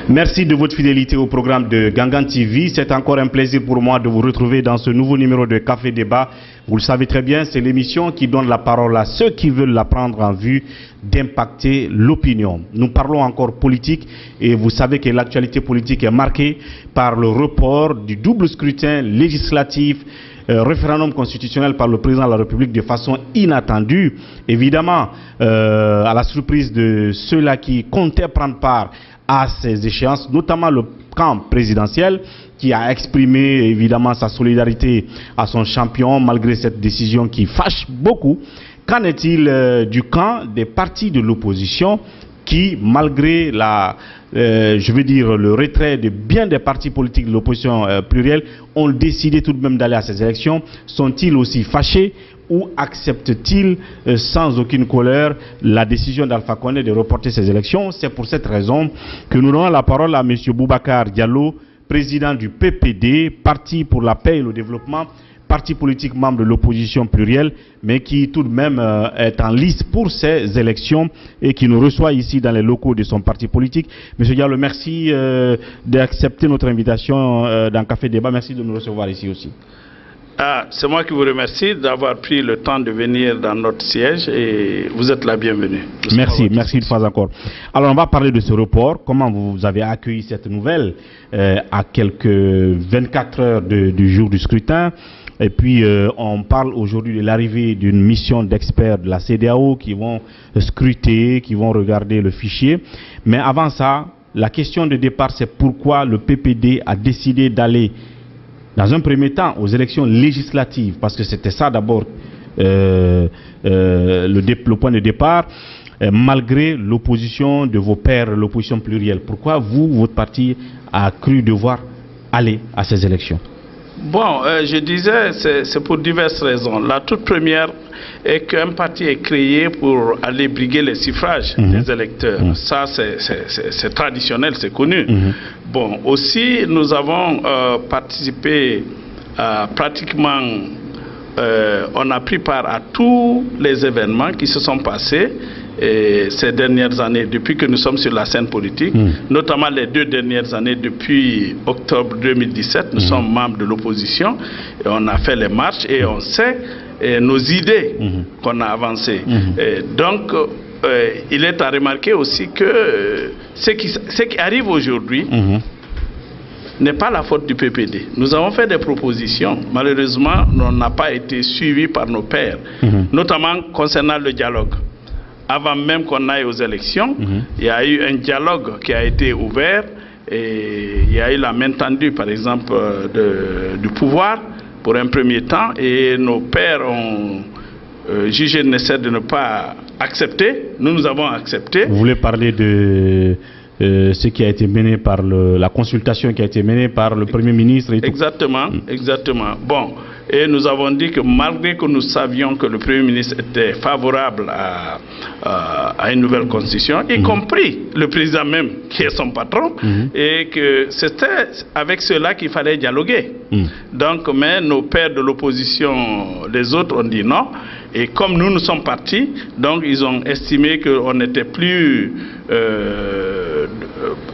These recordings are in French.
Merci de votre fidélité au programme de Gangan TV. C'est encore un plaisir pour moi de vous retrouver dans ce nouveau numéro de Café Débat. Vous le savez très bien, c'est l'émission qui donne la parole à ceux qui veulent la prendre en vue d'impacter l'opinion. Nous parlons encore politique et vous savez que l'actualité politique est marquée par le report du double scrutin législatif, référendum constitutionnel par le président de la République de façon inattendue. Évidemment, à la surprise de ceux-là qui comptaient prendre part à ces échéances, notamment le camp présidentiel qui a exprimé évidemment sa solidarité à son champion malgré cette décision qui fâche beaucoup. Qu'en est-il du camp des partis de l'opposition qui, malgré le retrait de bien des partis politiques de l'opposition plurielle, ont décidé tout de même d'aller à ces élections? Sont-ils aussi fâchés ou acceptent-ils sans aucune colère la décision d'Alpha Condé de reporter ces élections? C'est pour cette raison que nous donnons la parole à M. Boubacar Diallo, président du PPD, Parti pour la paix et le développement, parti politique membre de l'opposition plurielle, mais qui tout de même est en lice pour ces élections et qui nous reçoit ici dans les locaux de son parti politique. Monsieur Diallo, merci d'accepter notre invitation dans Café Débat. Merci de nous recevoir ici aussi. C'est moi qui vous remercie d'avoir pris le temps de venir dans notre siège et vous êtes la bienvenue. Merci une fois encore. Alors on va parler de ce report. Comment vous avez accueilli cette nouvelle à quelques 24 heures du jour du scrutin? Et puis on parle aujourd'hui de l'arrivée d'une mission d'experts de la CEDEAO qui vont scruter, qui vont regarder le fichier. Mais avant ça, la question de départ, c'est pourquoi le PPD a décidé d'aller dans un premier temps aux élections législatives, parce que c'était ça d'abord le point de départ, malgré l'opposition de vos pairs, l'opposition plurielle. Pourquoi votre parti a cru devoir aller à ces élections? Bon, je disais, c'est pour diverses raisons. La toute première est qu'un parti est créé pour aller briguer les suffrages des électeurs. Ça, c'est traditionnel, c'est connu. Bon, aussi, nous avons participé pratiquement, on a pris part à tous les événements qui se sont passés ces dernières années, depuis que nous sommes sur la scène politique, notamment les 2 dernières années, depuis octobre 2017, nous sommes membres de l'opposition, et on a fait les marches et on sait nos idées qu'on a avancées. Donc, il est à remarquer aussi que ce qui arrive aujourd'hui n'est pas la faute du PPD. Nous avons fait des propositions. Malheureusement, on n'a pas été suivis par nos pairs, notamment concernant le dialogue. Avant même qu'on aille aux élections, il y a eu un dialogue qui a été ouvert et il y a eu la main tendue, par exemple, du pouvoir pour un premier temps, et nos pairs ont jugé nécessaire de ne pas accepter. Nous avons accepté. Vous voulez parler de ce qui a été mené par la consultation qui a été menée par le Premier ministre et tout. Exactement, exactement. Bon. Et nous avons dit que malgré que nous savions que le Premier ministre était favorable à une nouvelle constitution, y compris le président même qui est son patron, et que c'était avec cela qu'il fallait dialoguer. Donc, mais nos pairs de l'opposition, les autres, ont dit non. Et comme nous sommes partis, donc ils ont estimé qu'on n'était plus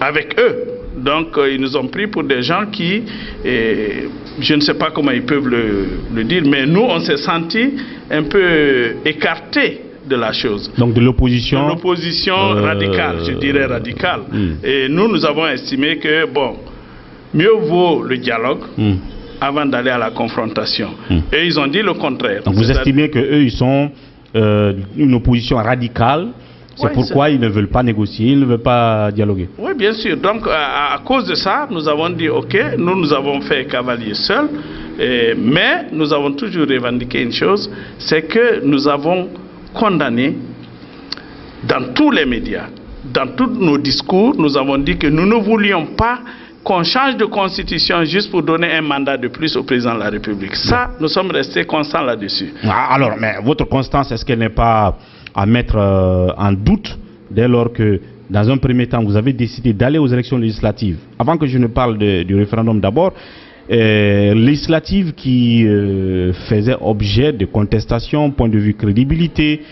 avec eux. Donc, ils nous ont pris pour des gens qui, je ne sais pas comment ils peuvent le dire, mais nous, on s'est sentis un peu écartés de la chose. Donc, de l'opposition? De l'opposition radicale, je dirais radicale. Et nous avons estimé que, bon, mieux vaut le dialogue avant d'aller à la confrontation. Et ils ont dit le contraire. Donc, vous estimez qu'eux, ils sont une opposition radicale? C'est pourquoi ils ne veulent pas négocier, ils ne veulent pas dialoguer. Oui, bien sûr. Donc, à cause de ça, nous avons dit, OK, nous avons fait cavalier seul, mais nous avons toujours revendiqué une chose, c'est que nous avons condamné dans tous les médias, dans tous nos discours, nous avons dit que nous ne voulions pas qu'on change de constitution juste pour donner un mandat de plus au président de la République. Ça, nous sommes restés constants là-dessus. Alors, mais votre constance, est-ce qu'elle n'est pas à mettre en doute dès lors que, dans un premier temps, vous avez décidé d'aller aux élections législatives? Avant que je ne parle du référendum d'abord, législatives qui faisaient objet de contestation, point de vue crédibilité,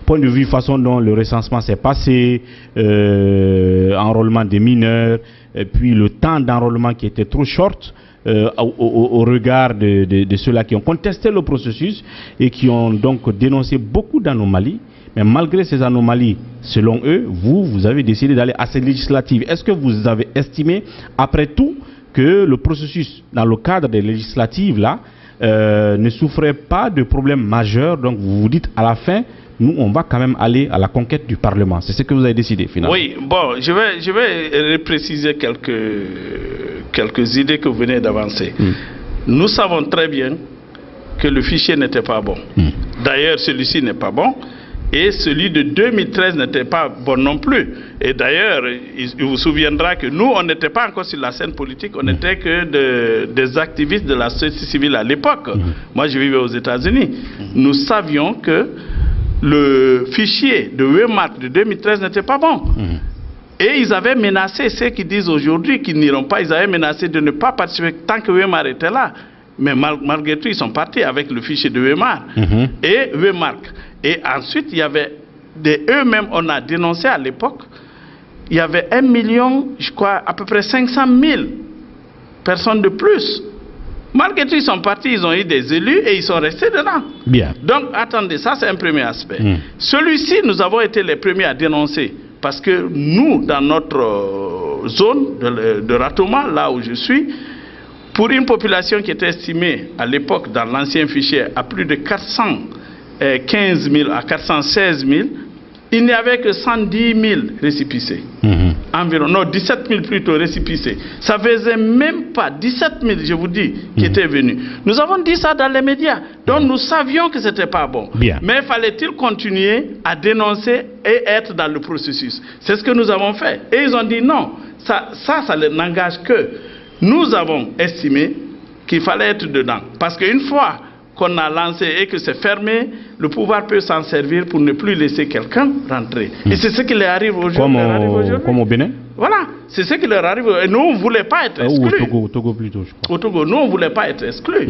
point de vue façon dont le recensement s'est passé, enrôlement des mineurs, et puis le temps d'enrôlement qui était trop short au regard de ceux-là qui ont contesté le processus et qui ont donc dénoncé beaucoup d'anomalies. Mais malgré ces anomalies, selon eux, vous avez décidé d'aller à ces législatives. Est-ce que vous avez estimé, après tout, que le processus, dans le cadre des législatives, là, ne souffrait pas de problèmes majeurs? Donc vous vous dites, à la fin, nous, on va quand même aller à la conquête du Parlement. C'est ce que vous avez décidé, finalement. Oui, bon, je vais préciser quelques idées que vous venez d'avancer. Nous savons très bien que le fichier n'était pas bon. D'ailleurs, celui-ci n'est pas bon. Et celui de 2013 n'était pas bon non plus. Et d'ailleurs, il vous souviendra que nous, on n'était pas encore sur la scène politique, on n'était que des activistes de la société civile à l'époque. Moi, je vivais aux États-Unis. Nous savions que le fichier de Wemark de 2013 n'était pas bon. Et ils avaient menacé, ceux qui disent aujourd'hui qu'ils n'iront pas, ils avaient menacé de ne pas participer tant que Wemark était là. Mais malgré tout, ils sont partis avec le fichier de Wemark et Wemark. Et ensuite, il y avait eux-mêmes, on a dénoncé à l'époque, il y avait 1 million, je crois, à peu près 500 000 personnes de plus. Malgré tout, ils sont partis, ils ont eu des élus et ils sont restés dedans. Bien. Donc, attendez, ça c'est un premier aspect. Celui-ci, nous avons été les premiers à dénoncer. Parce que nous, dans notre zone de Ratoma, là où je suis, pour une population qui était estimée à l'époque dans l'ancien fichier à plus de 415 000 à 416 000, il n'y avait que 110 000 récépissés. Environ, non, 17 000 plutôt récépissés. Ça faisait même pas 17 000, je vous dis, qui étaient venus. Nous avons dit ça dans les médias. Donc nous savions que ce n'était pas bon. Bien. Mais fallait-il continuer à dénoncer et être dans le processus? C'est ce que nous avons fait. Et ils ont dit non, ça n'engage que. Nous avons estimé qu'il fallait être dedans. Parce qu'une fois qu'on a lancé et que c'est fermé, le pouvoir peut s'en servir pour ne plus laisser quelqu'un rentrer. Et c'est ce qui leur arrive aujourd'hui. Comme au Bénin? Voilà, c'est ce qui leur arrive. Et nous, on ne voulait pas être exclus. Au Togo plutôt, je crois. Au Togo, nous, on ne voulait pas être exclus.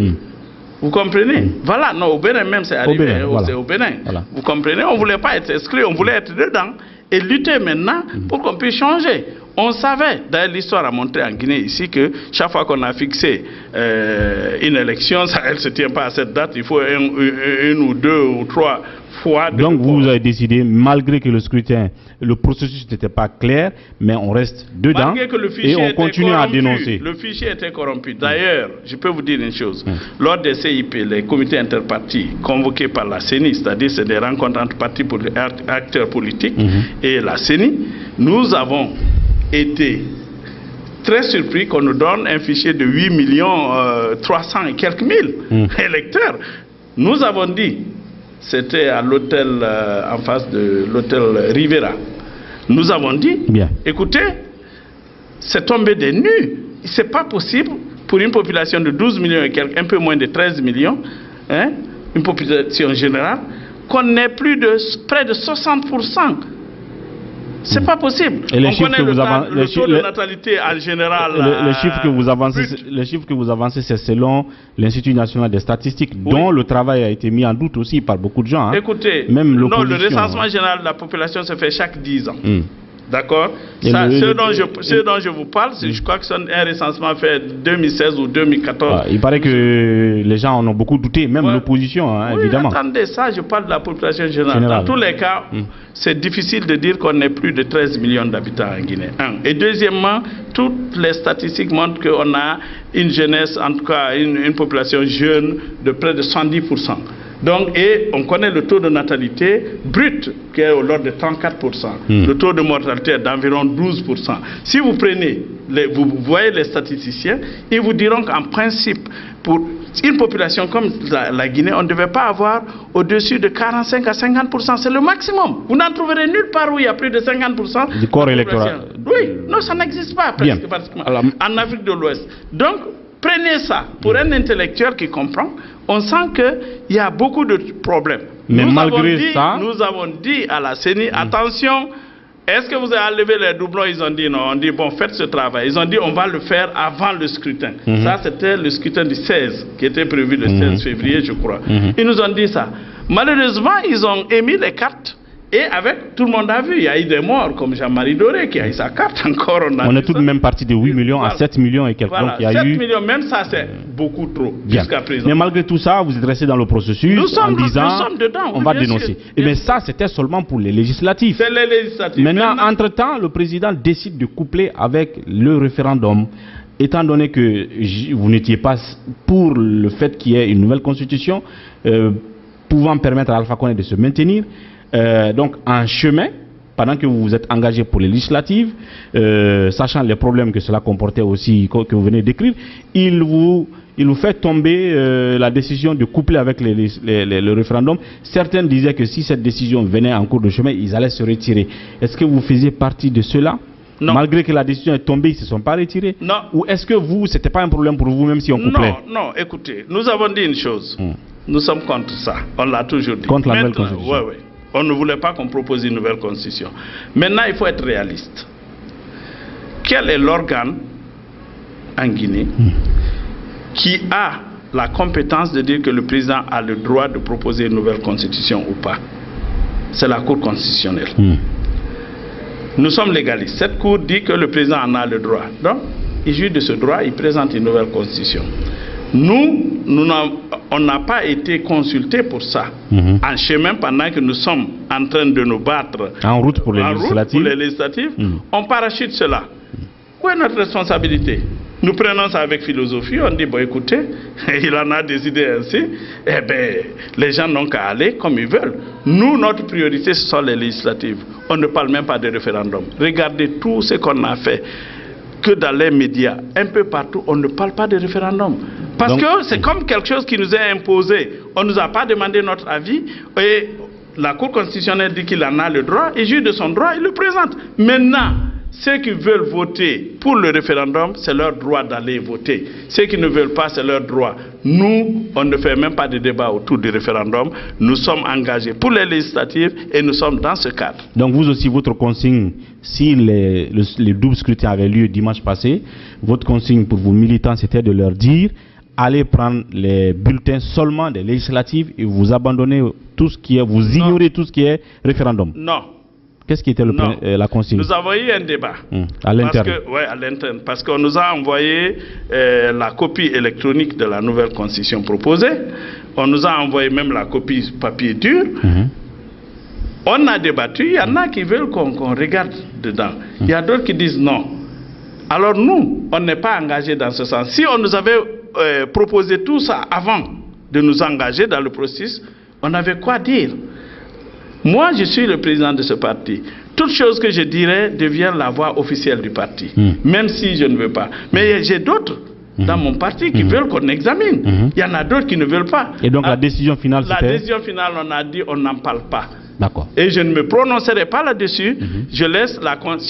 Vous comprenez? Voilà, non, au Bénin même, c'est arrivé. C'est au Bénin. Voilà. Vous comprenez? On ne voulait pas être exclus, on voulait être dedans et lutter maintenant pour qu'on puisse changer. On savait, d'ailleurs l'histoire a montré en Guinée ici que chaque fois qu'on a fixé une élection, elle ne se tient pas à cette date, il faut une ou deux ou trois fois. Donc vous avez décidé, malgré que le scrutin, le processus n'était pas clair, mais on reste dedans et on continue à dénoncer. Le fichier était corrompu. D'ailleurs, je peux vous dire une chose, lors des CIP, les comités interpartis convoqués par la CENI, c'est-à-dire c'est des rencontres entre partis acteurs politiques et la CENI, nous avons été très surpris qu'on nous donne un fichier de 8 300 et quelques mille électeurs. Nous avons dit, c'était à l'hôtel en face de l'hôtel Rivera, nous avons dit, écoutez, c'est tombé des nues. C'est pas possible pour une population de 12 millions et quelques, un peu moins de 13 millions, hein, une population générale, qu'on ait plus de près de 60%. C'est pas possible. Et les on chiffres connaît que le taux de natalité en général. Les chiffres que vous avancez, c'est selon l'Institut national des statistiques, dont le travail a été mis en doute aussi par beaucoup de gens. Hein. Écoutez, même non, le recensement général de la population se fait chaque 10 ans. D'accord? Ce dont je vous parle, je crois que c'est un recensement fait 2016 ou 2014. Il paraît que les gens en ont beaucoup douté, même l'opposition, hein, évidemment. Attendez, ça, je parle de la population générale. Dans tous les cas, c'est difficile de dire qu'on ait plus de 13 millions d'habitants en Guinée. Et deuxièmement, toutes les statistiques montrent qu'on a une jeunesse, en tout cas une population jeune de près de 110%. Donc, et on connaît le taux de natalité brut qui est au l'ordre de 34%. Le taux de mortalité est d'environ 12%. Si vous prenez, vous voyez les statisticiens, ils vous diront qu'en principe, pour une population comme la Guinée, on ne devait pas avoir au-dessus de 45 à 50%. C'est le maximum. Vous n'en trouverez nulle part où il y a plus de 50% du corps électoral. Oui, non, ça n'existe pas presque en Afrique de l'Ouest. Donc, prenez ça pour un intellectuel qui comprend. On sent qu'il y a beaucoup de problèmes. Mais malgré ça, nous avons dit à la CENI, attention, est-ce que vous avez enlevé les doublons? Ils ont dit non. On dit bon, faites ce travail. Ils ont dit on va le faire avant le scrutin. Ça, c'était le scrutin du 16, qui était prévu le 16 février, je crois. Ils nous ont dit ça. Malheureusement, ils ont émis les cartes. Et avec, tout le monde a vu, il y a eu des morts, comme Jean-Marie Doré qui a eu sa carte encore. On est tout de même parti de 8 millions à 7 millions et quelques. Voilà, Donc, il y a 7 eu... millions, même ça c'est beaucoup trop jusqu'à présent. Mais malgré tout ça, vous êtes resté dans le processus en disant nous sommes dedans, on va dénoncer. Mais ça, c'était seulement pour les législatifs. C'est les législatifs. Maintenant, entre-temps, le président décide de coupler avec le référendum. Étant donné que vous n'étiez pas pour le fait qu'il y ait une nouvelle constitution pouvant permettre à Alpha Condé de se maintenir, donc en chemin, pendant que vous vous êtes engagé pour les législatives, sachant les problèmes que cela comportait aussi, que vous venez d'écrire, il vous fait tomber la décision de coupler avec le référendum. Certains disaient que si cette décision venait en cours de chemin, ils allaient se retirer. Est-ce que vous faisiez partie de cela? Non. Malgré que la décision est tombée, ils ne se sont pas retirés? Non. Ou est-ce que ce n'était pas un problème pour vous, même si on couplait? Non, écoutez, nous avons dit une chose. Nous sommes contre ça. On l'a toujours dit. Contre la nouvelle constitution. Oui. On ne voulait pas qu'on propose une nouvelle constitution. Maintenant, il faut être réaliste. Quel est l'organe en Guinée qui a la compétence de dire que le président a le droit de proposer une nouvelle constitution ou pas? C'est la Cour constitutionnelle. Nous sommes légalistes. Cette Cour dit que le président en a le droit. Donc, il jouit de ce droit, il présente une nouvelle constitution. On n'a pas été consultés pour ça. En chemin, pendant que nous sommes en train de nous battre en route pour les législatives, on parachute cela. Où est notre responsabilité? Nous prenons ça avec philosophie, on dit, bon écoutez, il en a décidé ainsi, eh bien, les gens n'ont qu'à aller comme ils veulent. Nous, notre priorité, ce sont les législatives. On ne parle même pas de référendum. Regardez tout ce qu'on a fait, que dans les médias, un peu partout, on ne parle pas de référendum. Parce que c'est comme quelque chose qui nous est imposé. On ne nous a pas demandé notre avis, et la Cour constitutionnelle dit qu'il en a le droit, il jouit de son droit, il le présente. Maintenant, ceux qui veulent voter pour le référendum, c'est leur droit d'aller voter. Ceux qui ne veulent pas, c'est leur droit. Nous, on ne fait même pas de débat autour du référendum. Nous sommes engagés pour les législatives et nous sommes dans ce cadre. Donc vous aussi, votre consigne, si les doubles scrutins avaient lieu dimanche passé, votre consigne pour vos militants, c'était de leur dire allez prendre les bulletins seulement des législatives et vous abandonnez tout ce qui est, vous ignorez tout ce qui est référendum. Non. Qu'est-ce qui était la consigne? Nous avons eu un débat. À l'interne. Oui, à l'interne. Parce qu'on nous a envoyé la copie électronique de la nouvelle constitution proposée. On nous a envoyé même la copie papier dur. On a débattu. Il y en a qui veulent qu'on regarde dedans. Il y a d'autres qui disent non. Alors nous, on n'est pas engagés dans ce sens. Si on nous avait proposé tout ça avant de nous engager dans le processus, on avait quoi dire? Moi, je suis le président de ce parti. Toute chose que je dirais devient la voix officielle du parti, même si je ne veux pas. Mais j'ai d'autres dans mon parti qui veulent qu'on examine. Il y en a d'autres qui ne veulent pas. Et donc la décision finale, c'était? La décision finale, on a dit on n'en parle pas. D'accord. Et je ne me prononcerai pas là-dessus. Je laisse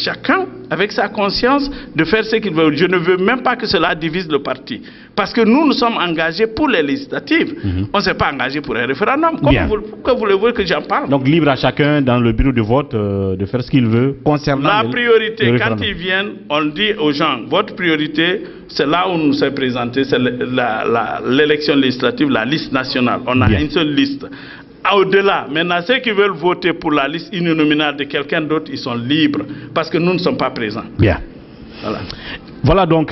chacun, avec sa conscience, de faire ce qu'il veut. Je ne veux même pas que cela divise le parti. Parce que nous sommes engagés pour les législatives. On ne s'est pas engagé pour un référendum. Pourquoi voulez-vous que j'en parle? Donc libre à chacun, dans le bureau de vote, de faire ce qu'il veut concernant la priorité. Quand ils viennent, on dit aux gens, votre priorité, c'est là où nous sommes présentés, c'est l'élection législative, la liste nationale. On a une seule liste. Au-delà, maintenant, ceux qui veulent voter pour la liste uninominale de quelqu'un d'autre, ils sont libres, parce que nous ne sommes pas présents. Bien. Voilà donc,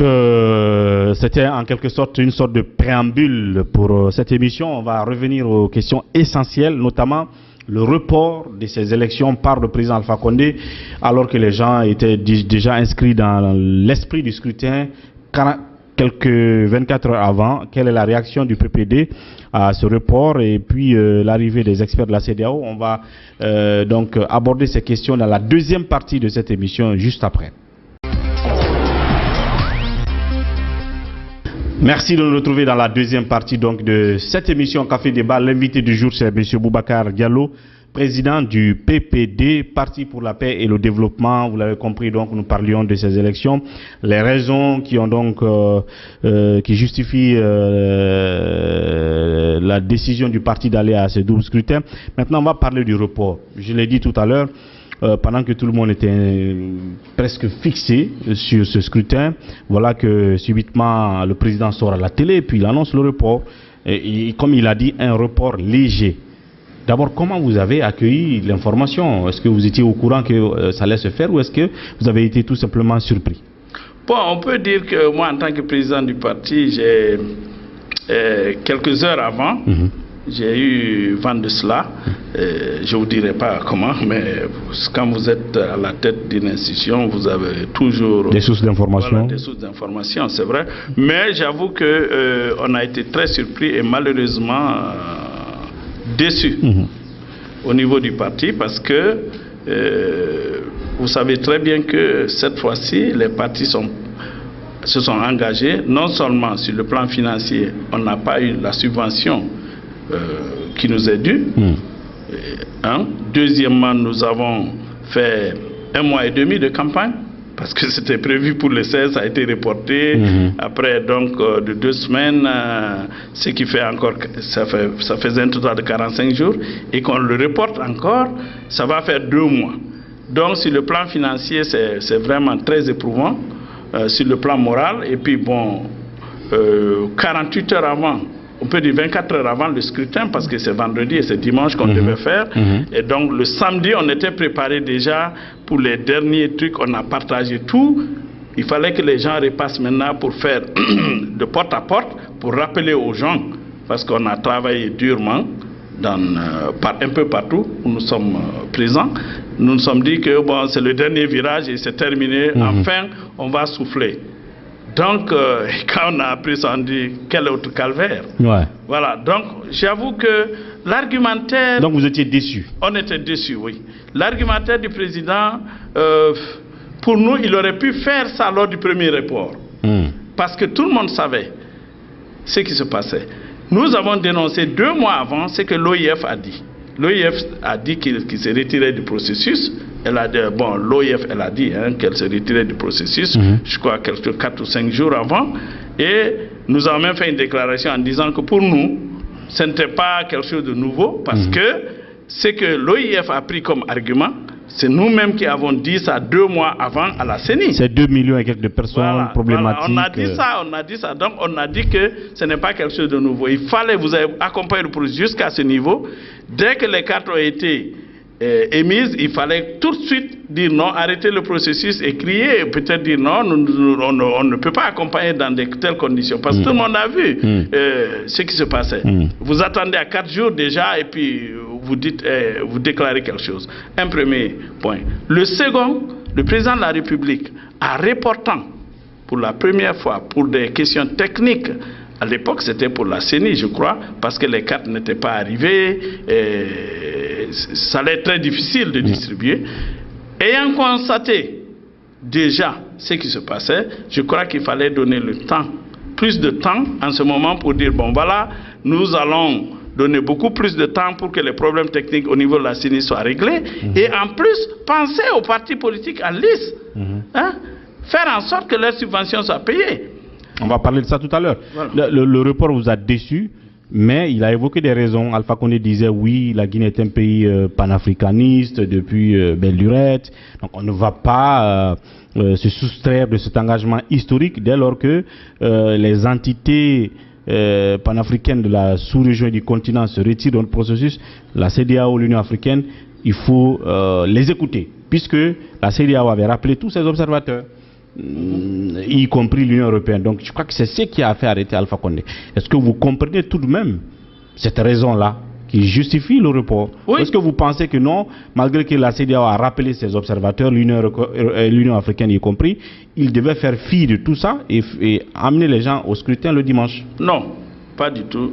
c'était en quelque sorte une sorte de préambule pour cette émission. On va revenir aux questions essentielles, notamment le report de ces élections par le président Alpha Condé, alors que les gens étaient déjà inscrits dans l'esprit du scrutin quelques 24 heures avant. Quelle est la réaction du PPD à ce report et puis l'arrivée des experts de la CEDEAO? On va donc aborder ces questions dans la deuxième partie de cette émission, juste après. Merci de nous retrouver dans la deuxième partie donc de cette émission Café Débat. L'invité du jour, c'est M. Boubacar Diallo, président du PPD, Parti pour la paix et le développement. Vous l'avez compris, donc nous parlions de ces élections, les raisons qui ont donc qui justifient la décision du parti d'aller à ce double scrutin. Maintenant, on va parler du report. Je l'ai dit tout à l'heure, pendant que tout le monde était presque fixé sur ce scrutin, voilà que subitement le président sort à la télé et puis il annonce le report. Et comme il a dit, un report léger. D'abord, comment vous avez accueilli l'information? Est-ce que vous étiez au courant que ça allait se faire ou est-ce que vous avez été tout simplement surpris? Bon, on peut dire que moi, en tant que président du parti, j'ai quelques heures avant, j'ai eu vent de cela. Je ne vous dirai pas comment, mais quand vous êtes à la tête d'une institution, vous avez toujours des sources d'information. Voilà, des sources d'information, c'est vrai. Mais j'avoue que on a été très surpris et malheureusement déçus au niveau du parti parce que vous savez très bien que cette fois-ci, les partis se sont engagés, non seulement sur le plan financier, on n'a pas eu la subvention qui nous est due. Deuxièmement, nous avons fait 1 mois et demi de campagne, parce que c'était prévu pour le 16, ça a été reporté. Après donc de 2 semaines, ce qui fait encore, ça faisait un total de 45 jours, et qu'on le reporte encore, ça va faire 2 mois. Donc sur le plan financier, c'est vraiment très éprouvant. Sur le plan moral, et puis bon, 48 heures avant, on peut dire 24 heures avant le scrutin, parce que c'est vendredi et c'est dimanche qu'on devait faire, et donc le samedi on était préparé déjà pour les derniers trucs, on a partagé tout. Il fallait que les gens repassent maintenant pour faire de porte à porte, pour rappeler aux gens, parce qu'on a travaillé durement un peu partout où nous sommes présents. Nous nous sommes dit que bon, c'est le dernier virage et c'est terminé, enfin on va souffler. Donc quand on a appris ça, on dit quel autre calvaire. Voilà, donc j'avoue que l'argumentaire... Donc vous étiez déçus? On était déçus, oui. L'argumentaire du président, pour nous, il aurait pu faire ça lors du premier report. Parce que tout le monde savait ce qui se passait. Nous avons dénoncé 2 mois avant ce que l'OIF a dit. L'OIF a dit qu'il s'est retiré du processus. L'OIF, elle a dit qu'elle s'est retirée du processus, je crois, 4 ou 5 jours avant. Et nous avons même fait une déclaration en disant que pour nous, ce n'était pas quelque chose de nouveau, parce que ce que l'OIF a pris comme argument, c'est nous-mêmes qui avons dit ça 2 mois avant à la CENI. C'est 2 millions et quelques de personnes problématiques. Voilà, on a dit ça. Donc on a dit que ce n'est pas quelque chose de nouveau. Il fallait vous accompagner le processus jusqu'à ce niveau. Dès que les cartes ont été émises, il fallait tout de suite dire non, arrêter le processus et crier, peut-être dire non, on ne peut pas accompagner dans de telles conditions, parce que tout le monde a vu ce qui se passait. Vous attendez à 4 jours déjà et puis vous déclarez quelque chose. Un premier point. Le second, le président de la République, en reportant pour la première fois pour des questions techniques, à l'époque c'était pour la CENI je crois, parce que les cartes n'étaient pas arrivées, ça allait être très difficile de distribuer. Ayant constaté déjà ce qui se passait, je crois qu'il fallait donner le temps, plus de temps en ce moment pour dire bon voilà, nous allons donner beaucoup plus de temps pour que les problèmes techniques au niveau de la CENI soient réglés, et en plus penser aux partis politiques à lice, faire en sorte que leurs subventions soient payées. On va parler de ça tout à l'heure. Voilà. Le report vous a déçu, mais il a évoqué des raisons. Alpha Condé disait oui, la Guinée est un pays panafricaniste depuis belle lurette, donc on ne va pas se soustraire de cet engagement historique dès lors que les entités panafricaines de la sous-région et du continent se retirent dans le processus. La CEDEAO, l'Union africaine, il faut les écouter, puisque la CEDEAO avait rappelé tous ses observateurs, y compris l'Union européenne. Donc je crois que c'est ce qui a fait arrêter Alpha Condé. Est-ce que vous comprenez tout de même cette raison-là qui justifie le report? Oui. Est-ce que vous pensez que non, malgré que la CEDEAO a rappelé ses observateurs, l'Union africaine y compris, il devait faire fi de tout ça et amener les gens au scrutin le dimanche? Non, pas du tout.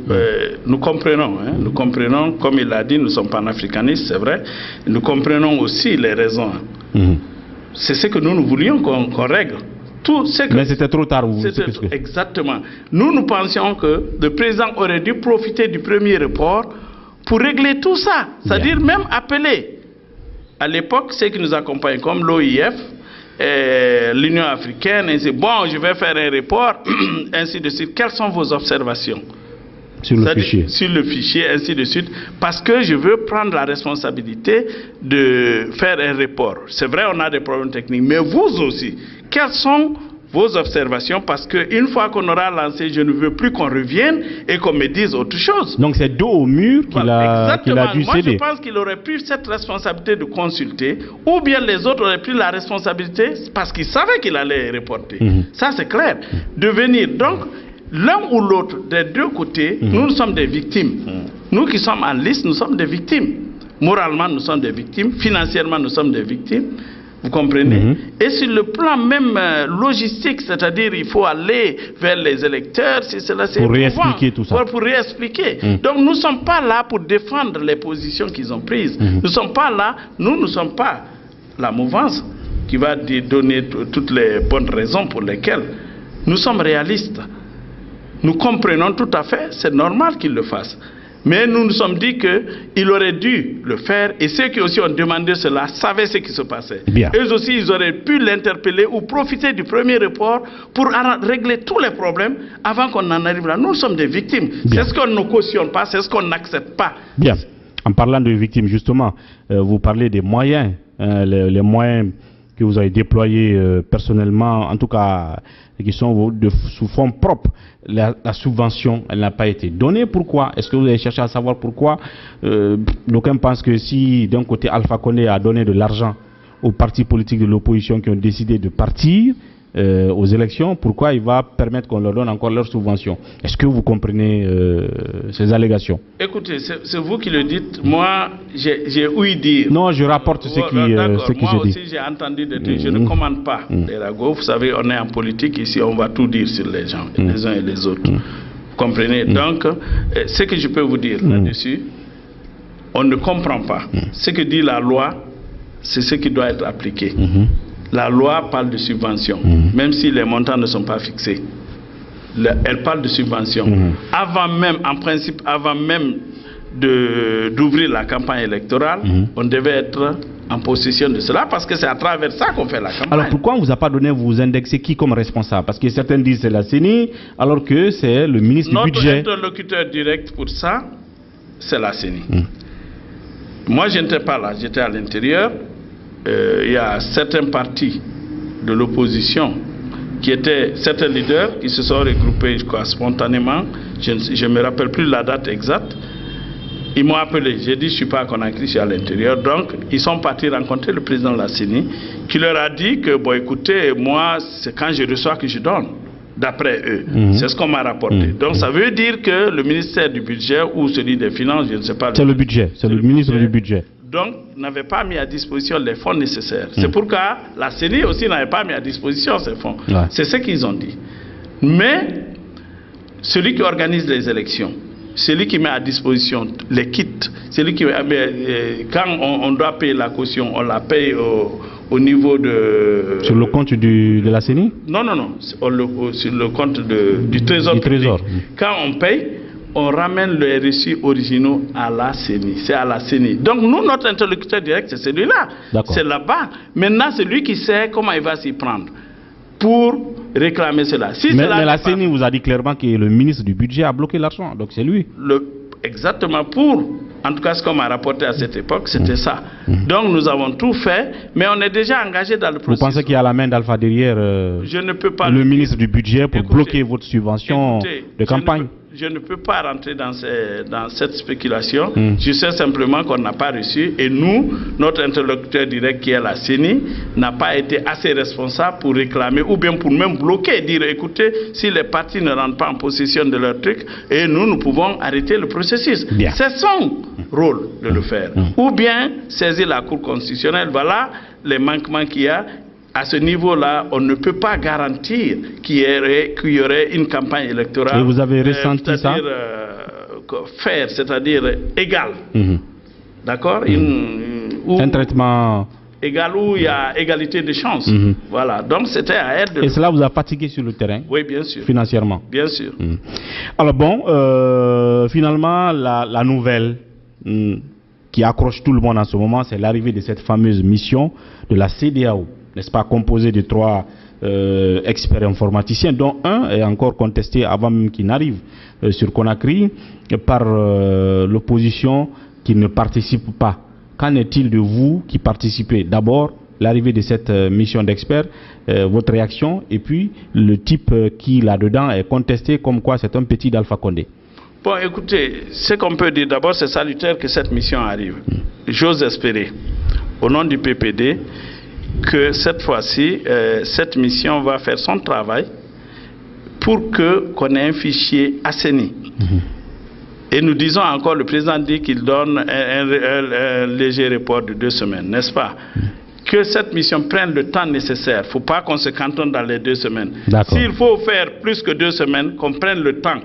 Nous comprenons, nous comprenons, comme il l'a dit, nous sommes panafricanistes, c'est vrai. Nous comprenons aussi les raisons. C'est ce que nous voulions qu'on règle. Mais c'était trop tard. Exactement. Nous pensions que le président aurait dû profiter du premier report pour régler tout ça. C'est-à-dire même appeler à l'époque ceux qui nous accompagnent, comme l'OIF, l'Union africaine, et dire bon, je vais faire un report, ainsi de suite. Quelles sont vos observations sur le fichier? Sur le fichier, ainsi de suite. Parce que je veux prendre la responsabilité de faire un report. C'est vrai, on a des problèmes techniques, mais vous aussi, quelles sont vos observations, parce qu'une fois qu'on aura lancé, je ne veux plus qu'on revienne et qu'on me dise autre chose. Donc c'est dos au mur qu'il a dû Moi, céder. je pense qu'il aurait pu cette responsabilité de consulter, ou bien les autres auraient pris la responsabilité parce qu'ils savaient qu'il allait reporter. Ça, c'est clair. De venir. Donc, l'un ou l'autre, des deux côtés, nous sommes des victimes. Nous qui sommes en liste, nous sommes des victimes. Moralement, nous sommes des victimes. Financièrement, nous sommes des victimes. Vous comprenez? Et sur le plan même logistique, c'est-à-dire il faut aller vers les électeurs, si cela c'est pour réexpliquer tout ça. Pour réexpliquer. Donc nous ne sommes pas là pour défendre les positions qu'ils ont prises. Nous ne sommes pas là, nous ne sommes pas la mouvance qui va donner toutes les bonnes raisons pour lesquelles nous sommes réalistes. Nous comprenons tout à fait, c'est normal qu'ils le fassent. Mais nous nous sommes dit qu'il aurait dû le faire, et ceux qui aussi ont demandé cela savaient ce qui se passait. Bien. Eux aussi, ils auraient pu l'interpeller ou profiter du premier report pour régler tous les problèmes avant qu'on en arrive là. Nous sommes des victimes. C'est ce qu'on ne cautionne pas, c'est ce qu'on n'accepte pas. Bien. En parlant de victimes, justement, vous parlez des moyens, les moyens que vous avez déployés personnellement, en tout cas, qui sont sous fonds propres. La subvention, elle n'a pas été donnée. Pourquoi? Est-ce que vous avez cherché à savoir pourquoi? D'aucuns pensent que si, d'un côté, Alpha Condé a donné de l'argent aux partis politiques de l'opposition qui ont décidé de partir aux élections, pourquoi il va permettre qu'on leur donne encore leur subvention? Est-ce que vous comprenez ces allégations? Écoutez, c'est vous qui le dites. Moi, j'ai ouï dire. Non, je rapporte ce qui se dit. Moi aussi, j'ai entendu des trucs. Je ne commande pas les ragots. Vous savez, on est en politique ici, on va tout dire sur les gens, les uns et les autres. Vous comprenez? Donc, ce que je peux vous dire là-dessus, on ne comprend pas. Ce que dit la loi, c'est ce qui doit être appliqué. La loi parle de subvention, même si les montants ne sont pas fixés. Elle parle de subvention. Avant même, en principe, avant même d'ouvrir la campagne électorale, on devait être en possession de cela, parce que c'est à travers ça qu'on fait la campagne. Alors pourquoi on ne vous a pas donné, vous indexez qui comme responsable? Parce que certains disent c'est la CENI, alors que c'est le ministre du Budget. Notre interlocuteur direct pour ça, c'est la CENI. Moi, je n'étais pas là, j'étais à l'intérieur. Il y a certains partis de l'opposition qui étaient certains leaders qui se sont regroupés, je crois, spontanément. Je ne me rappelle plus la date exacte. Ils m'ont appelé. J'ai dit, je ne suis pas à Conakry, je suis à l'intérieur. Donc, ils sont partis rencontrer le président de la CENI, qui leur a dit que, bon, écoutez, moi, c'est quand je reçois que je donne, d'après eux. C'est ce qu'on m'a rapporté. Donc, ça veut dire que le ministère du Budget ou celui des Finances, je ne sais pas. C'est le budget, c'est le ministre du Budget. Donc, n'avait pas mis à disposition les fonds nécessaires. C'est pourquoi la CENI aussi n'avait pas mis à disposition ces fonds. C'est ce qu'ils ont dit. Mais, celui qui organise les élections, celui qui met à disposition les kits, celui qui quand on doit payer la caution, on la paye au niveau de... Sur le compte de la CENI? Non, sur le compte du Trésor public. Quand on paye, on ramène les reçus originaux à la CENI. C'est à la CENI. Donc nous, notre interlocuteur direct, c'est celui-là. C'est là-bas. Maintenant, c'est lui qui sait comment il va s'y prendre pour réclamer cela. Mais la CENI vous a dit clairement que le ministre du Budget a bloqué l'argent. Donc c'est lui. Exactement en tout cas, ce qu'on m'a rapporté à cette époque, c'était ça. Donc nous avons tout fait, mais on est déjà engagé dans le processus. Vous pensez qu'il y a la main d'Alpha derrière je ne peux pas le ministre du Budget pour bloquer votre subvention de campagne? Je ne peux pas rentrer dans cette spéculation. Je sais simplement qu'on n'a pas reçu. Et nous, notre interlocuteur direct qui est la CENI, n'a pas été assez responsable pour réclamer ou bien pour même bloquer, dire écoutez, si les partis ne rentrent pas en possession de leur truc, et nous pouvons arrêter le processus. C'est son rôle de le faire. Ou bien saisir la Cour constitutionnelle. Voilà les manquements qu'il y a. À ce niveau-là, on ne peut pas garantir qu'il y aurait une campagne électorale. Et vous avez ressenti ça? C'est-à-dire égal. D'accord? Un traitement égal où il y a égalité de chances. Voilà. Donc c'était à elle de... Et cela vous a fatigué sur le terrain? Oui, bien sûr. Financièrement? Bien sûr. Alors bon, finalement, la nouvelle qui accroche tout le monde en ce moment, c'est l'arrivée de cette fameuse mission de la CEDEAO. N'est-ce pas, composé de 3 experts informaticiens, dont un est encore contesté avant même qu'il n'arrive sur Conakry par l'opposition qui ne participe pas. Qu'en est-il de vous qui participez? D'abord, l'arrivée de cette mission d'experts, votre réaction, et puis le type qui là-dedans est contesté comme quoi c'est un petit d'Alpha Condé. Bon, écoutez, ce qu'on peut dire d'abord, c'est salutaire que cette mission arrive. J'ose espérer, au nom du PPD, que cette fois-ci, cette mission va faire son travail pour qu'on ait un fichier assaini. Et nous disons encore, le président dit qu'il donne un léger report de 2 semaines, n'est-ce pas? Que cette mission prenne le temps nécessaire. Il ne faut pas qu'on se cantonne dans les 2 semaines. S'il faut faire plus que 2 semaines, qu'on prenne le temps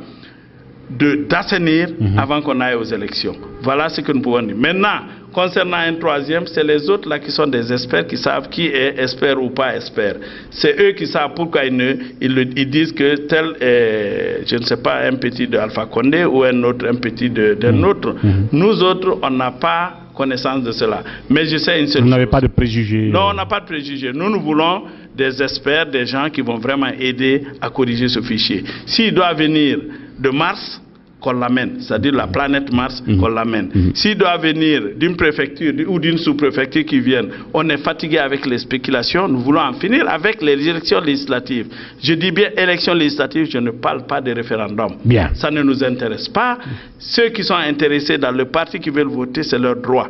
d'assainir avant qu'on aille aux élections. Voilà ce que nous pouvons dire. Maintenant, concernant un troisième, c'est les autres là qui sont des experts qui savent qui est expert ou pas expert. C'est eux qui savent pourquoi ils disent que tel est, je ne sais pas, un petit de Alpha Condé ou un autre, un petit d'un autre. Nous autres, on n'a pas connaissance de cela. Mais je sais une seule chose. Vous n'avez pas de préjugés? Non, on n'a pas de préjugés. Nous voulons des experts, des gens qui vont vraiment aider à corriger ce fichier. S'il doit venir de Mars, qu'on l'amène, c'est-à-dire la planète Mars, qu'on l'amène. S'il doit venir d'une préfecture ou d'une sous-préfecture qui vienne, on est fatigué avec les spéculations, nous voulons en finir avec les élections législatives. Je dis bien élections législatives, je ne parle pas de référendum. Bien. Ça ne nous intéresse pas. Ceux qui sont intéressés dans le parti qui veulent voter, c'est leur droit.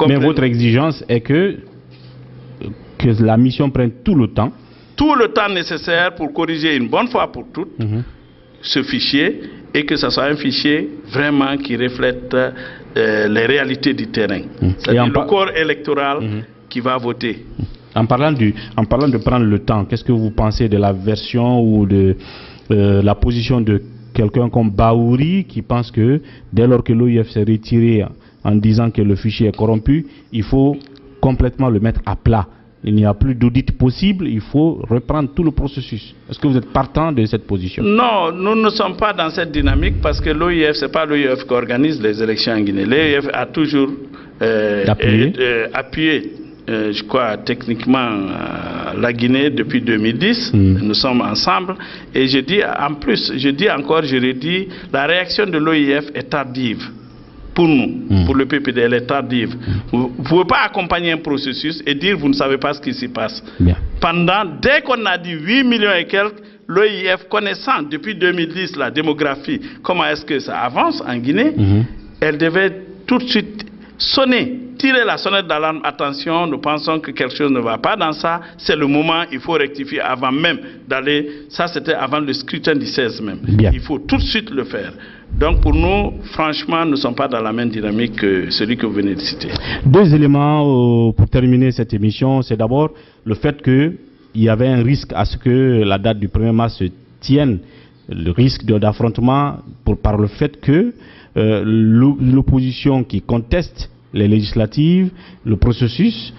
Mais votre exigence est que la mission prenne tout le temps. Tout le temps nécessaire pour corriger une bonne fois pour toutes ce fichier, et que ce soit un fichier vraiment qui reflète les réalités du terrain. C'est-à-dire le corps électoral qui va voter. En parlant de prendre le temps, qu'est-ce que vous pensez de la version ou de la position de quelqu'un comme Baouri qui pense que dès lors que l'OIF s'est retiré en disant que le fichier est corrompu, il faut complètement le mettre à plat? Il n'y a plus d'audit possible, il faut reprendre tout le processus. Est-ce que vous êtes partant de cette position? Non, nous ne sommes pas dans cette dynamique parce que l'OIF, ce n'est pas l'OIF qui organise les élections en Guinée. L'OIF a toujours appuyé, je crois, techniquement la Guinée depuis 2010. Nous sommes ensemble. Et je dis, en plus, je dis encore, je redis, la réaction de l'OIF est tardive. Pour nous, pour le PPD, elle est tardive. Vous ne pouvez pas accompagner un processus et dire vous ne savez pas ce qui s'y passe. Bien. Dès qu'on a dit 8 millions et quelques, l'OIF, connaissant depuis 2010 la démographie, comment est-ce que ça avance en Guinée, elle devait tout de suite sonner, tirer la sonnette d'alarme. Attention, nous pensons que quelque chose ne va pas dans ça. C'est le moment, il faut rectifier avant même d'aller. Ça, c'était avant le scrutin du 16 même. Bien. Il faut tout de suite le faire. Donc pour nous, franchement, nous ne sommes pas dans la même dynamique que celui que vous venez de citer. 2 éléments pour terminer cette émission. C'est d'abord le fait qu'il y avait un risque à ce que la date du 1er mars se tienne. Le risque d'affrontement par le fait que l'opposition qui conteste les législatives, le processus,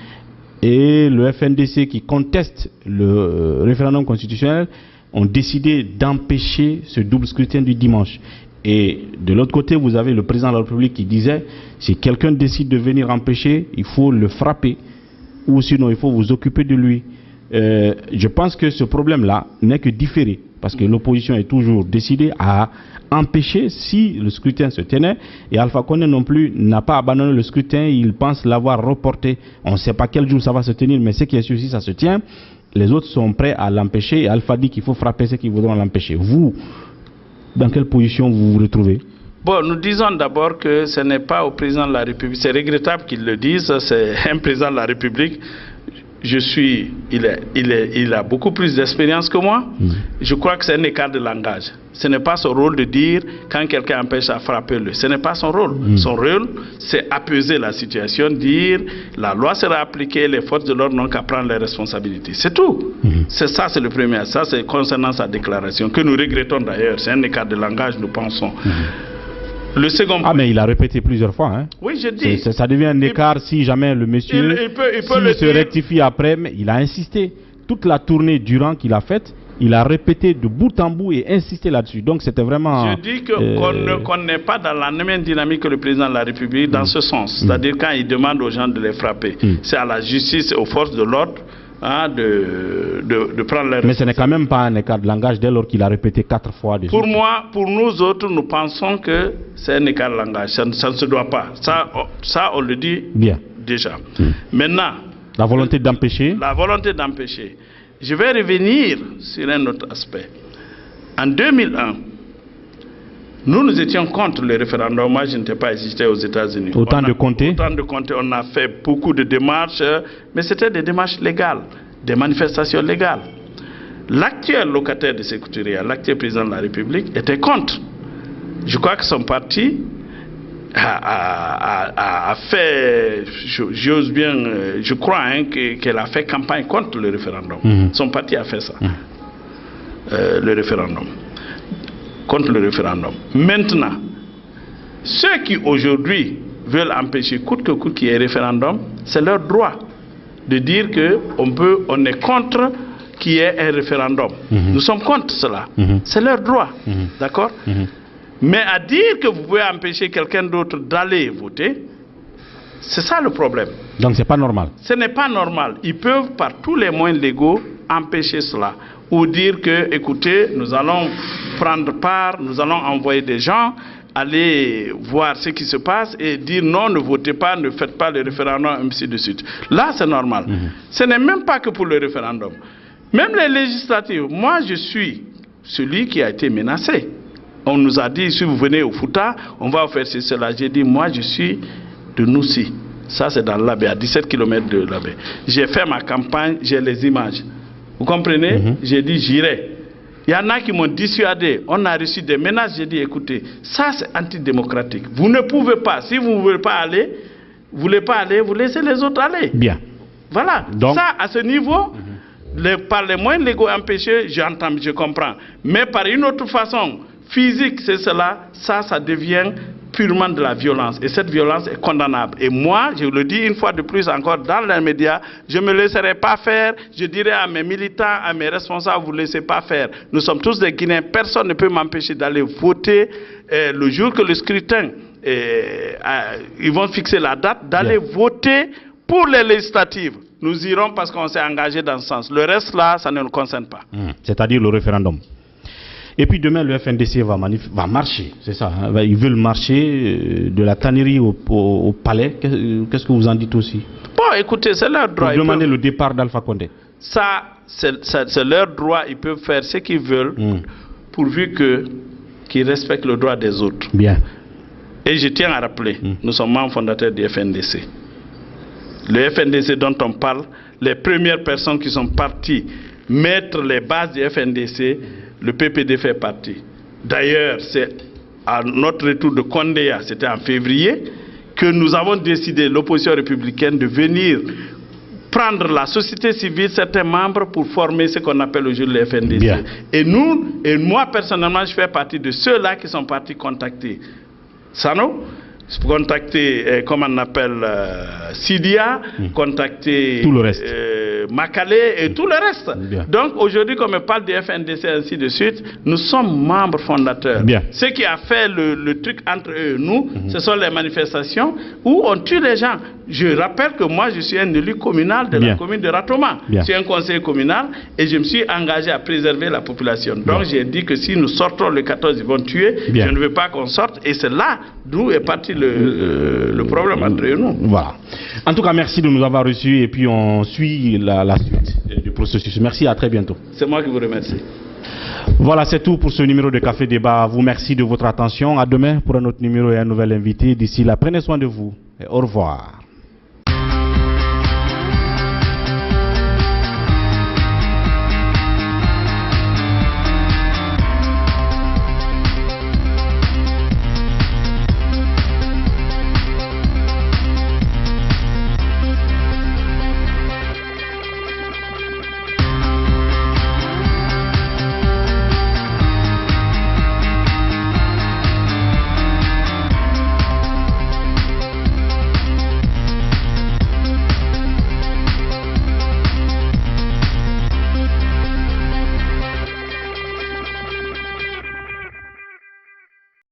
et le FNDC qui conteste le référendum constitutionnel ont décidé d'empêcher ce double scrutin du dimanche. Et de l'autre côté, vous avez le président de la République qui disait, si quelqu'un décide de venir empêcher, il faut le frapper, ou sinon il faut vous occuper de lui. Je pense que ce problème-là n'est que différé, parce que l'opposition est toujours décidée à empêcher si le scrutin se tenait, et Alpha Condé non plus n'a pas abandonné le scrutin, il pense l'avoir reporté. On ne sait pas quel jour ça va se tenir, mais ce qui est sûr, si ça se tient, les autres sont prêts à l'empêcher, et Alpha dit qu'il faut frapper ceux qui voudront l'empêcher. Vous, dans quelle position vous vous retrouvez? Bon, nous disons d'abord que ce n'est pas au président de la République, c'est regrettable qu'il le dise, c'est un président de la République. Il a beaucoup plus d'expérience que moi. Je crois que c'est un écart de langage. Ce n'est pas son rôle de dire quand quelqu'un empêche à frapper-le. Ce n'est pas son rôle. Son rôle, c'est apaiser la situation, dire la loi sera appliquée, les forces de l'ordre n'ont qu'à prendre les responsabilités. C'est tout. C'est ça, c'est le premier. Ça, c'est concernant sa déclaration, que nous regrettons d'ailleurs. C'est un écart de langage, nous pensons. Le second point. Ah, mais il a répété plusieurs fois. Hein. Oui, je dis. Ça devient un écart si jamais le monsieur il se rectifie après, mais il a insisté. Toute la tournée durant qu'il a faite, il a répété de bout en bout et insisté là-dessus. Donc c'était vraiment... Je dis qu'on n'est pas dans la même dynamique que le président de la République dans ce sens. C'est-à-dire quand il demande aux gens de les frapper. C'est à la justice et aux forces de l'ordre de prendre les... Mais ce n'est quand même pas un écart de langage dès lors qu'il a répété 4 fois dessus. Pour moi, pour nous autres, nous pensons que c'est un écart de langage. Ça ne se doit pas. Ça on le dit bien déjà. Maintenant, La volonté d'empêcher. La volonté d'empêcher. Je vais revenir sur un autre aspect. En 2001, nous étions contre le référendum. Moi, je n'étais pas ici, j'étais aux États-Unis. Autant de compter. On a fait beaucoup de démarches, mais c'était des démarches légales, des manifestations légales. L'actuel locataire de Sékou Touré, l'actuel président de la République, était contre. Je crois que son parti a fait, j'ose bien, je crois qu'elle a fait campagne contre le référendum. Son parti a fait ça, le référendum, contre le référendum. Maintenant, ceux qui aujourd'hui veulent empêcher coûte que coûte qu'il y ait référendum, c'est leur droit de dire qu'on est contre qu'il y ait un référendum. Nous sommes contre cela. C'est leur droit. D'accord? Mais à dire que vous pouvez empêcher quelqu'un d'autre d'aller voter, c'est ça le problème. Donc c'est pas normal. Ce n'est pas normal. Ils peuvent par tous les moyens légaux empêcher cela. Ou dire que, écoutez, nous allons prendre part, nous allons envoyer des gens, aller voir ce qui se passe et dire non, ne votez pas, ne faites pas le référendum, ainsi de suite. Là, c'est normal. Ce n'est même pas que pour le référendum. Même les législatives, moi je suis celui qui a été menacé. On nous a dit, si vous venez au Fouta, on va vous faire cela. J'ai dit, moi je suis de Noussi. Ça c'est dans l'Abbé, à 17 km de l'Abbé. J'ai fait ma campagne, j'ai les images. Vous comprenez? J'ai dit, j'irai. Il y en a qui m'ont dissuadé. On a reçu des menaces. J'ai dit, écoutez, ça c'est antidémocratique. Vous ne pouvez pas, si vous ne voulez pas aller, vous laissez les autres aller. Bien. Voilà. Donc, ça, à ce niveau, par les moyens légaux empêchés, j'entends, je comprends. Mais par une autre façon, physique, c'est cela, ça devient purement de la violence. Et cette violence est condamnable. Et moi, je le dis une fois de plus encore dans les médias, je ne me laisserai pas faire. Je dirai à mes militants, à mes responsables, vous ne laissez pas faire. Nous sommes tous des Guinéens. Personne ne peut m'empêcher d'aller voter le jour que le scrutin, ils vont fixer la date, d'aller voter pour les législatives. Nous irons parce qu'on s'est engagé dans ce sens. Le reste là, ça ne nous concerne pas. C'est-à-dire le référendum. Et puis demain, le FNDC va marcher, c'est ça. Hein? Ils veulent marcher de la tannerie au palais. Qu'est-ce que vous en dites aussi? Bon, écoutez, c'est leur droit. Pour demander le départ d'Alpha Condé. Ça, c'est leur droit. Ils peuvent faire ce qu'ils veulent, pourvu qu'ils respectent le droit des autres. Bien. Et je tiens à rappeler, nous sommes membres fondateurs du FNDC. Le FNDC dont on parle, les premières personnes qui sont parties mettre les bases du FNDC, le PPD fait partie. D'ailleurs, c'est à notre retour de Condéa, c'était en février, que nous avons décidé, l'opposition républicaine, de venir prendre la société civile, certains membres, pour former ce qu'on appelle aujourd'hui le FNDC. Bien. Et moi personnellement, je fais partie de ceux-là qui sont partis contacter Sano, contacter, comment on appelle, Sidia, contacter tout le reste. Makale et tout le reste. Bien. Donc aujourd'hui, comme on parle du FNDC et ainsi de suite, nous sommes membres fondateurs. Bien. Ce qui a fait le truc entre eux et nous, ce sont les manifestations où on tue les gens. Je rappelle que moi, je suis un élu communal de la commune de Ratoma. Je suis un conseiller communal et je me suis engagé à préserver la population. Donc j'ai dit que si nous sortons le 14, ils vont tuer. Je ne veux pas qu'on sorte. Et c'est là d'où est parti le problème entre nous. Voilà. En tout cas, merci de nous avoir reçus et puis on suit la suite du processus. Merci, à très bientôt. C'est moi qui vous remercie. Voilà, c'est tout pour ce numéro de Café Débat. Vous merci de votre attention. À demain pour un autre numéro et un nouvel invité. D'ici là, prenez soin de vous et au revoir.